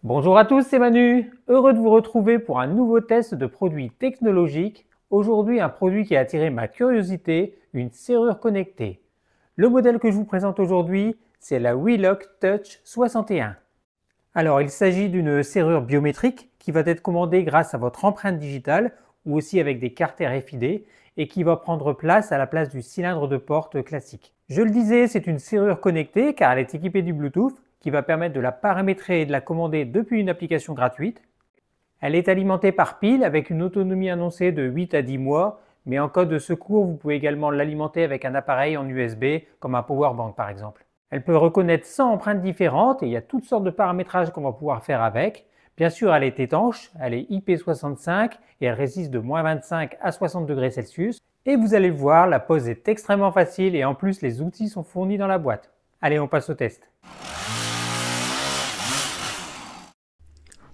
Bonjour à tous, c'est Manu. Heureux de vous retrouver pour un nouveau test de produit technologique. Aujourd'hui, un produit qui a attiré ma curiosité, une serrure connectée. Le modèle que je vous présente aujourd'hui, c'est la Wheelock Touch 61. Alors, il s'agit d'une serrure biométrique qui va être commandée grâce à votre empreinte digitale ou aussi avec des cartes RFID et qui va prendre place à la place du cylindre de porte classique. Je le disais, c'est une serrure connectée car elle est équipée du Bluetooth qui va permettre de la paramétrer et de la commander depuis une application gratuite. Elle est alimentée par pile avec une autonomie annoncée de 8 à 10 mois, mais en cas de secours, vous pouvez également l'alimenter avec un appareil en USB comme un powerbank par exemple. Elle peut reconnaître 100 empreintes différentes et il y a toutes sortes de paramétrages qu'on va pouvoir faire avec. Bien sûr, elle est étanche, elle est IP65 et elle résiste de moins 25 à 60 degrés Celsius. Et vous allez le voir, la pose est extrêmement facile et en plus les outils sont fournis dans la boîte. Allez, on passe au test.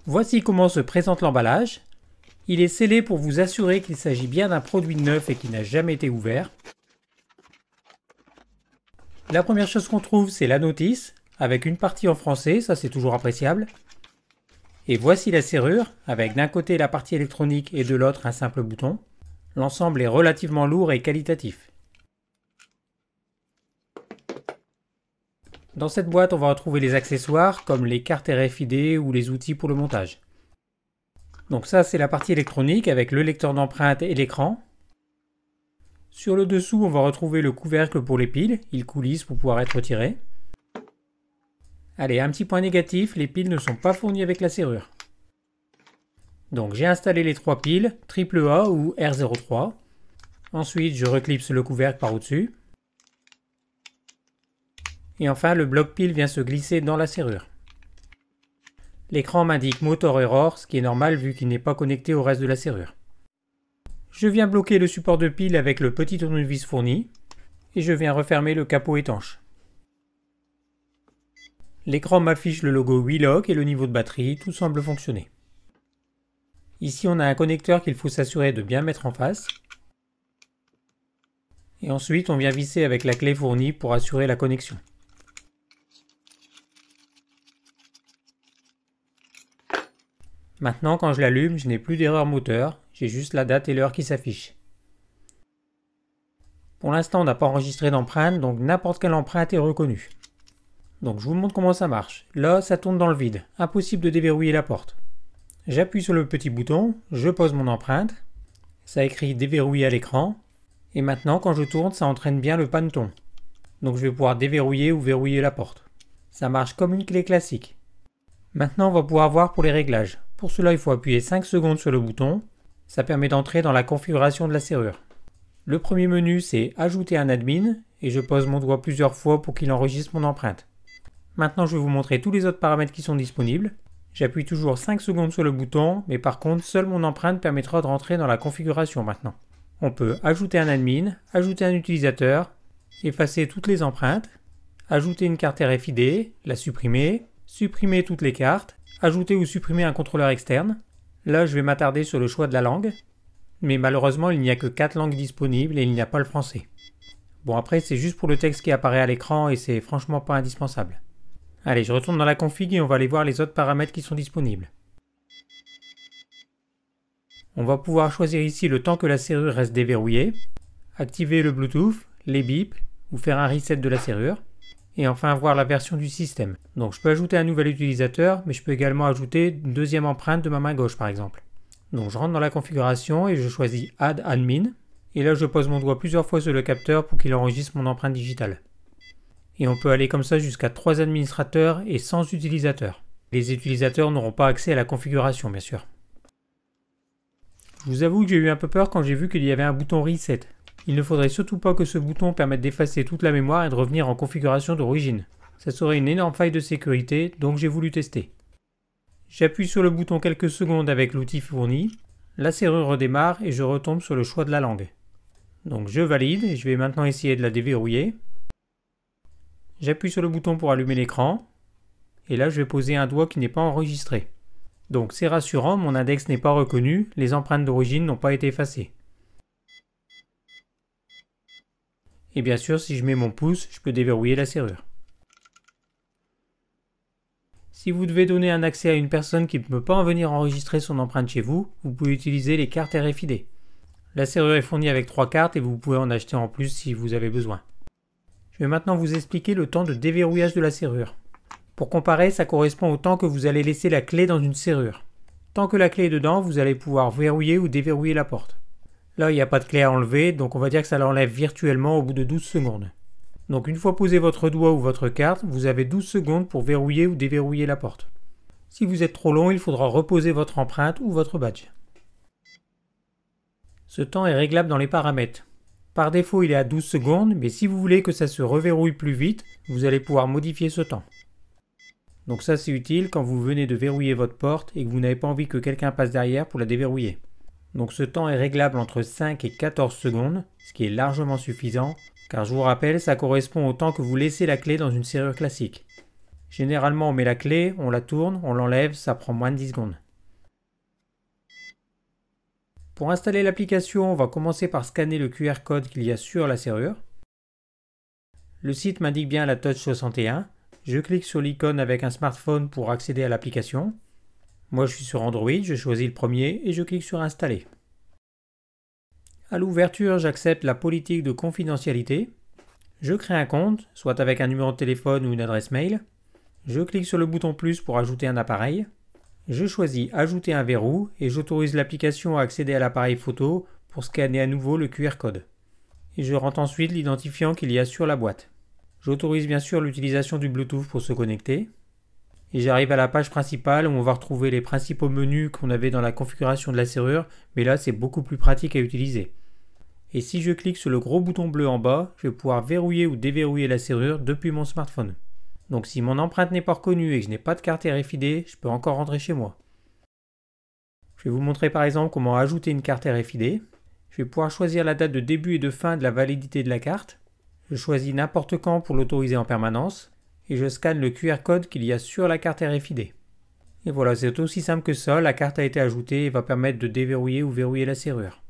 Voici comment se présente l'emballage. Il est scellé pour vous assurer qu'il s'agit bien d'un produit neuf et qui n'a jamais été ouvert. La première chose qu'on trouve, c'est la notice, avec une partie en français, ça c'est toujours appréciable. Et voici la serrure, avec d'un côté la partie électronique et de l'autre un simple bouton. L'ensemble est relativement lourd et qualitatif. Dans cette boîte, on va retrouver les accessoires comme les cartes RFID ou les outils pour le montage. Donc ça, c'est la partie électronique avec le lecteur d'empreintes et l'écran. Sur le dessous, on va retrouver le couvercle pour les piles. Il coulisse pour pouvoir être retiré. Allez, un petit point négatif, les piles ne sont pas fournies avec la serrure. Donc j'ai installé les 3 piles, AAA ou R03. Ensuite, je reclipse le couvercle par au-dessus. Et enfin, le bloc pile vient se glisser dans la serrure. L'écran m'indique Motor Error, ce qui est normal vu qu'il n'est pas connecté au reste de la serrure. Je viens bloquer le support de pile avec le petit tournevis fourni et je viens refermer le capot étanche. L'écran m'affiche le logo Wheelock et le niveau de batterie, tout semble fonctionner. Ici on a un connecteur qu'il faut s'assurer de bien mettre en face. Et ensuite on vient visser avec la clé fournie pour assurer la connexion. Maintenant quand je l'allume, je n'ai plus d'erreur moteur, j'ai juste la date et l'heure qui s'affichent. Pour l'instant on n'a pas enregistré d'empreinte, donc n'importe quelle empreinte est reconnue. Donc je vous montre comment ça marche. Là ça tourne dans le vide, impossible de déverrouiller la porte. J'appuie sur le petit bouton, je pose mon empreinte, ça écrit déverrouiller à l'écran, et maintenant quand je tourne ça entraîne bien le panneton. Donc je vais pouvoir déverrouiller ou verrouiller la porte. Ça marche comme une clé classique. Maintenant on va pouvoir voir pour les réglages. Pour cela il faut appuyer 5 secondes sur le bouton, ça permet d'entrer dans la configuration de la serrure. Le premier menu c'est ajouter un admin, et je pose mon doigt plusieurs fois pour qu'il enregistre mon empreinte. Maintenant je vais vous montrer tous les autres paramètres qui sont disponibles. J'appuie toujours 5 secondes sur le bouton, mais par contre seule mon empreinte permettra de rentrer dans la configuration maintenant. On peut ajouter un admin, ajouter un utilisateur, effacer toutes les empreintes, ajouter une carte RFID, la supprimer, supprimer toutes les cartes, ajouter ou supprimer un contrôleur externe. Là je vais m'attarder sur le choix de la langue, mais malheureusement il n'y a que 4 langues disponibles et il n'y a pas le français. Bon après c'est juste pour le texte qui apparaît à l'écran et c'est franchement pas indispensable. Allez, je retourne dans la config et on va aller voir les autres paramètres qui sont disponibles. On va pouvoir choisir ici le temps que la serrure reste déverrouillée, activer le Bluetooth, les bips ou faire un reset de la serrure, et enfin voir la version du système. Donc je peux ajouter un nouvel utilisateur, mais je peux également ajouter une deuxième empreinte de ma main gauche par exemple. Donc je rentre dans la configuration et je choisis Add Admin, et là je pose mon doigt plusieurs fois sur le capteur pour qu'il enregistre mon empreinte digitale. Et on peut aller comme ça jusqu'à 3 administrateurs et 100 utilisateurs. Les utilisateurs n'auront pas accès à la configuration bien sûr. Je vous avoue que j'ai eu un peu peur quand j'ai vu qu'il y avait un bouton Reset. Il ne faudrait surtout pas que ce bouton permette d'effacer toute la mémoire et de revenir en configuration d'origine. Ça serait une énorme faille de sécurité, donc j'ai voulu tester. J'appuie sur le bouton quelques secondes avec l'outil fourni, la serrure redémarre et je retombe sur le choix de la langue. Donc je valide et je vais maintenant essayer de la déverrouiller. J'appuie sur le bouton pour allumer l'écran, et là je vais poser un doigt qui n'est pas enregistré. Donc c'est rassurant, mon index n'est pas reconnu, les empreintes d'origine n'ont pas été effacées. Et bien sûr, si je mets mon pouce, je peux déverrouiller la serrure. Si vous devez donner un accès à une personne qui ne peut pas en venir enregistrer son empreinte chez vous, vous pouvez utiliser les cartes RFID. La serrure est fournie avec 3 cartes et vous pouvez en acheter en plus si vous avez besoin. Je vais maintenant vous expliquer le temps de déverrouillage de la serrure. Pour comparer, ça correspond au temps que vous allez laisser la clé dans une serrure. Tant que la clé est dedans, vous allez pouvoir verrouiller ou déverrouiller la porte. Là, il n'y a pas de clé à enlever, donc on va dire que ça l'enlève virtuellement au bout de 12 secondes. Donc une fois posé votre doigt ou votre carte, vous avez 12 secondes pour verrouiller ou déverrouiller la porte. Si vous êtes trop long, il faudra reposer votre empreinte ou votre badge. Ce temps est réglable dans les paramètres. Par défaut, il est à 12 secondes, mais si vous voulez que ça se reverrouille plus vite, vous allez pouvoir modifier ce temps. Donc ça, c'est utile quand vous venez de verrouiller votre porte et que vous n'avez pas envie que quelqu'un passe derrière pour la déverrouiller. Donc ce temps est réglable entre 5 et 14 secondes, ce qui est largement suffisant, car je vous rappelle, ça correspond au temps que vous laissez la clé dans une serrure classique. Généralement, on met la clé, on la tourne, on l'enlève, ça prend moins de 10 secondes. Pour installer l'application, on va commencer par scanner le QR code qu'il y a sur la serrure. Le site m'indique bien la Touch 61. Je clique sur l'icône avec un smartphone pour accéder à l'application. Moi je suis sur Android, je choisis le premier et je clique sur Installer. À l'ouverture, j'accepte la politique de confidentialité. Je crée un compte, soit avec un numéro de téléphone ou une adresse mail. Je clique sur le bouton plus pour ajouter un appareil. Je choisis Ajouter un verrou et j'autorise l'application à accéder à l'appareil photo pour scanner à nouveau le QR code. Et je rentre ensuite l'identifiant qu'il y a sur la boîte. J'autorise bien sûr l'utilisation du Bluetooth pour se connecter. Et j'arrive à la page principale où on va retrouver les principaux menus qu'on avait dans la configuration de la serrure, mais là c'est beaucoup plus pratique à utiliser. Et si je clique sur le gros bouton bleu en bas, je vais pouvoir verrouiller ou déverrouiller la serrure depuis mon smartphone. Donc si mon empreinte n'est pas reconnue et que je n'ai pas de carte RFID, je peux encore rentrer chez moi. Je vais vous montrer par exemple comment ajouter une carte RFID. Je vais pouvoir choisir la date de début et de fin de la validité de la carte. Je choisis n'importe quand pour l'autoriser en permanence. Et je scanne le QR code qu'il y a sur la carte RFID. Et voilà, c'est aussi simple que ça, la carte a été ajoutée et va permettre de déverrouiller ou verrouiller la serrure.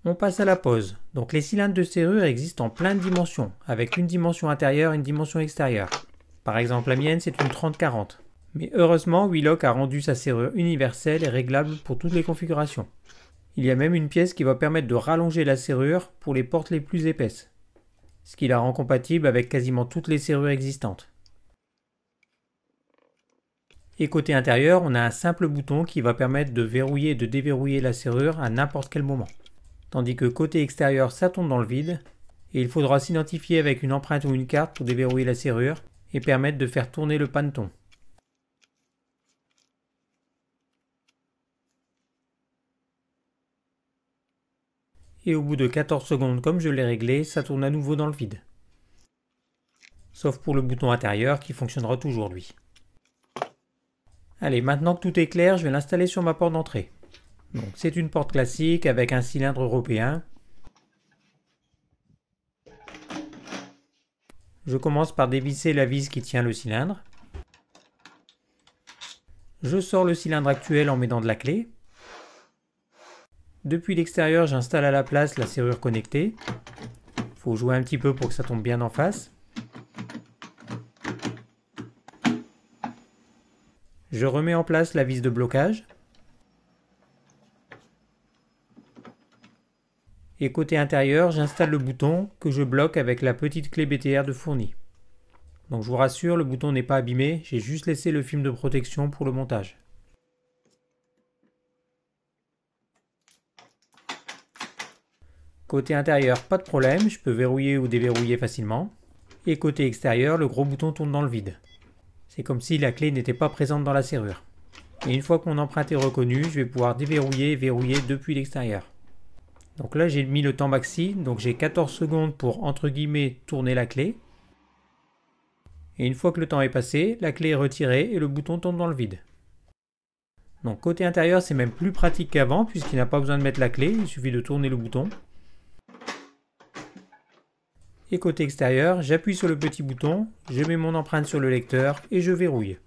On passe à la pose. Donc les cylindres de serrure existent en plein de dimensions, avec une dimension intérieure et une dimension extérieure. Par exemple, la mienne, c'est une 30-40. Mais heureusement, Wheelock a rendu sa serrure universelle et réglable pour toutes les configurations. Il y a même une pièce qui va permettre de rallonger la serrure pour les portes les plus épaisses, ce qui la rend compatible avec quasiment toutes les serrures existantes. Et côté intérieur, on a un simple bouton qui va permettre de verrouiller et de déverrouiller la serrure à n'importe quel moment. Tandis que côté extérieur, ça tombe dans le vide, et il faudra s'identifier avec une empreinte ou une carte pour déverrouiller la serrure et permettre de faire tourner le panneton. Et au bout de 14 secondes, comme je l'ai réglé, ça tourne à nouveau dans le vide. Sauf pour le bouton intérieur qui fonctionnera toujours lui. Allez, maintenant que tout est clair, je vais l'installer sur ma porte d'entrée. Donc c'est une porte classique avec un cylindre européen. Je commence par dévisser la vis qui tient le cylindre. Je sors le cylindre actuel en mettant de la clé. Depuis l'extérieur, j'installe à la place la serrure connectée. Il faut jouer un petit peu pour que ça tombe bien en face. Je remets en place la vis de blocage. Et côté intérieur, j'installe le bouton que je bloque avec la petite clé BTR de fourni. Donc je vous rassure, le bouton n'est pas abîmé, j'ai juste laissé le film de protection pour le montage. Côté intérieur, pas de problème, je peux verrouiller ou déverrouiller facilement. Et côté extérieur, le gros bouton tourne dans le vide. C'est comme si la clé n'était pas présente dans la serrure. Et une fois que mon empreinte est reconnue, je vais pouvoir déverrouiller et verrouiller depuis l'extérieur. Donc là j'ai mis le temps maxi, donc j'ai 14 secondes pour entre guillemets tourner la clé. Et une fois que le temps est passé, la clé est retirée et le bouton tombe dans le vide. Donc côté intérieur c'est même plus pratique qu'avant puisqu'il n'a pas besoin de mettre la clé, il suffit de tourner le bouton. Et côté extérieur, j'appuie sur le petit bouton, je mets mon empreinte sur le lecteur et je verrouille.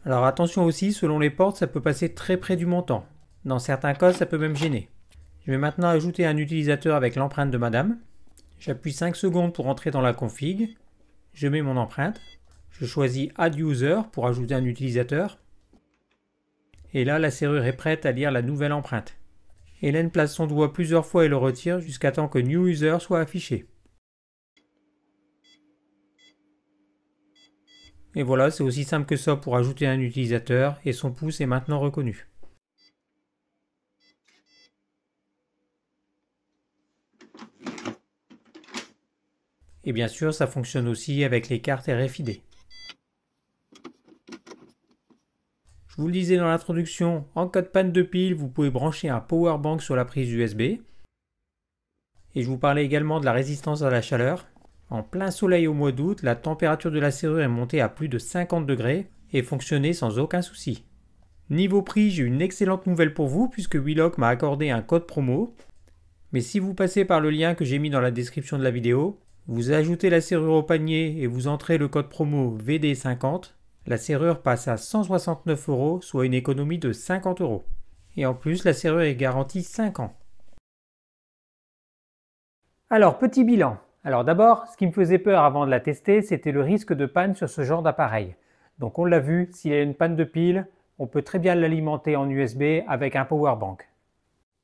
Alors attention aussi, selon les portes, ça peut passer très près du montant. Dans certains cas, ça peut même gêner. Je vais maintenant ajouter un utilisateur avec l'empreinte de madame. J'appuie 5 secondes pour entrer dans la config. Je mets mon empreinte. Je choisis Add User pour ajouter un utilisateur. Et là, la serrure est prête à lire la nouvelle empreinte. Hélène place son doigt plusieurs fois et le retire jusqu'à temps que New User soit affiché. Et voilà, c'est aussi simple que ça pour ajouter un utilisateur et son pouce est maintenant reconnu. Et bien sûr, ça fonctionne aussi avec les cartes RFID. Je vous le disais dans l'introduction, en cas de panne de pile, vous pouvez brancher un power bank sur la prise USB. Et je vous parlais également de la résistance à la chaleur. En plein soleil au mois d'août, la température de la serrure est montée à plus de 50 degrés et fonctionnait sans aucun souci. Niveau prix, j'ai une excellente nouvelle pour vous puisque Wheelock m'a accordé un code promo. Mais si vous passez par le lien que j'ai mis dans la description de la vidéo, vous ajoutez la serrure au panier et vous entrez le code promo VD50, la serrure passe à 169 €, soit une économie de 50 €. Et en plus, la serrure est garantie 5 ans. Alors, petit bilan. Alors d'abord, ce qui me faisait peur avant de la tester, c'était le risque de panne sur ce genre d'appareil. Donc on l'a vu, s'il y a une panne de pile, on peut très bien l'alimenter en USB avec un power bank.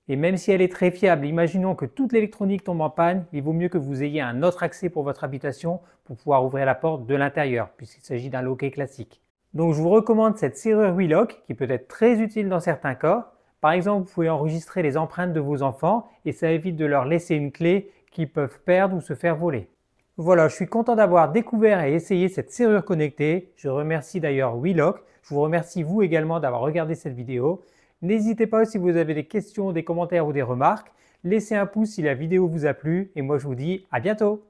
Et même si elle est très fiable, imaginons que toute l'électronique tombe en panne, il vaut mieux que vous ayez un autre accès pour votre habitation pour pouvoir ouvrir la porte de l'intérieur, puisqu'il s'agit d'un loquet classique. Donc je vous recommande cette serrure Wheelock qui peut être très utile dans certains cas. Par exemple, vous pouvez enregistrer les empreintes de vos enfants et ça évite de leur laisser une clé qu'ils peuvent perdre ou se faire voler. Voilà, je suis content d'avoir découvert et essayé cette serrure connectée. Je remercie d'ailleurs Wheelock. Je vous remercie vous également d'avoir regardé cette vidéo. N'hésitez pas si vous avez des questions, des commentaires ou des remarques. Laissez un pouce si la vidéo vous a plu et moi je vous dis à bientôt.